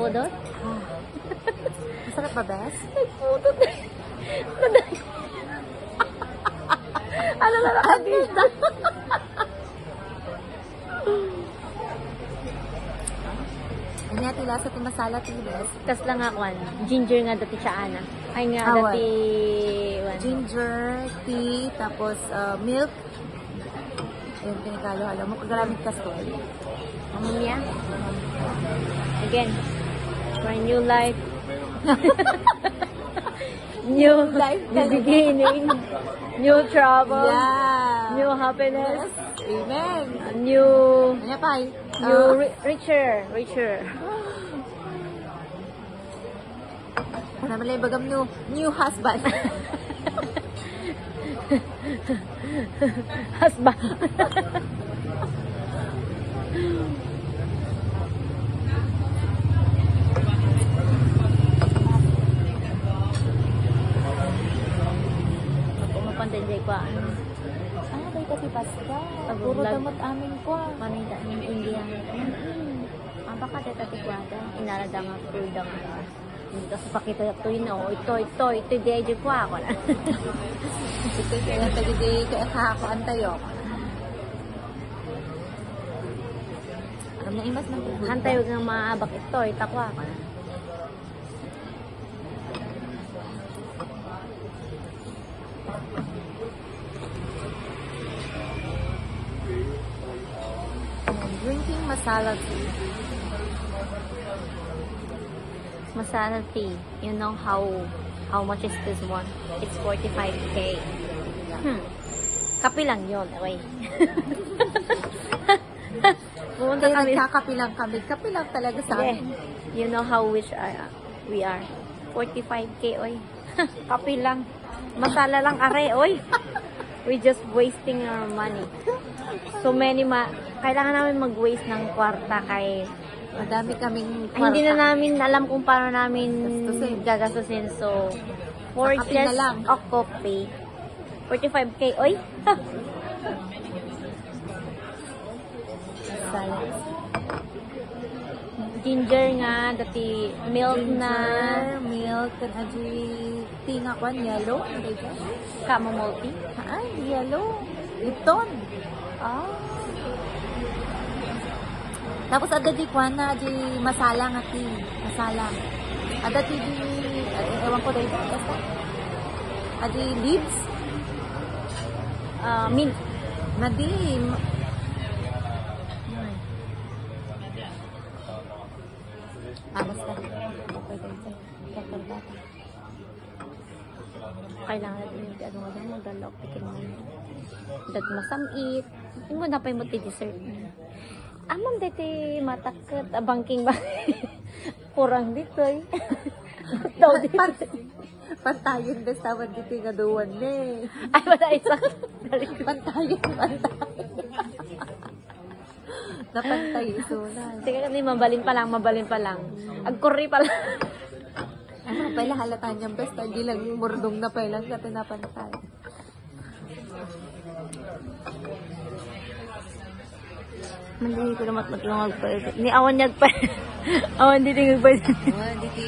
nagpudot? Masarap ba, Bes? Nagpudot. Ano na nakabita? Ano natin lasa ito masala ito, Bes? Tas lang ako, ginger nga dati siya, Ana. Ay nga, dati... Ginger, tea, tapos milk. Ayun, pinagalo-halo mo. Kagalamit kastol. Niya. Again, for a new life. New life, new beginning, new trouble, new happiness, amen, new, ano pa? New richer. Ano naman lang bagam new husband. Husband. Pandajay ko Kay kasi pasta. Puro damot amin ko. Manita ng India. Ang baka tatatikwada. Inarada nga pulda nga. Hindi kasi pakita ito yun. Ito di ay ko ako na. Ito kaya tagidi kaya kahakuan tayo. Alam na imas ng pulda. Hantay huwag nga maabak ito. Itakwa ako na. Drinking masala tea. Masala tea. You know how much is this one? It's 45K. Kape lang yun. Okay. Pumunta Kaya kami. nagkakapilang kami. Kapilang talaga sa amin. You know how rich we are. 45K, oy. Kape lang. Masala lang, are, oy. We just wasting our money. So many kailangan namin mag-waste ng kwarta kay Madami kaming kwarta. hindi na namin alam kung paano namin gagastusin. So, for Kape just na lang. a coffee, 45K, oy. Salad. Ginger nga, dati milk na, Milk, kan aji tea nga kwan, yellow. chamomile. Ay, yellow. Lipton. Tapos ada di kwan na aji masala nga tea. Masala. Ada di ewan ko dahil basta. Aji leaves. Mint. Nadi. Basta. Okay, dahil Kailangan natin yung magdalok. Pikin mo yun. Dag masamit. Yung mo na pa yung dessert. Amam dito matakot. Abangking ba? Kurang dito eh. Daw dito. Pantayin bes tawad dito nga duwan eh. Ay, wala isa. Pantayin. Napantay isuna. Sige kasi mabalin pa lang. Agkuri pa lang. Ano pala halata niyang bes. Hindi lang murdong na pala sa tinapantay. Mandahi ko naman matlungag pa. Ni awan niyag pa. Awan dito nga pa. Dito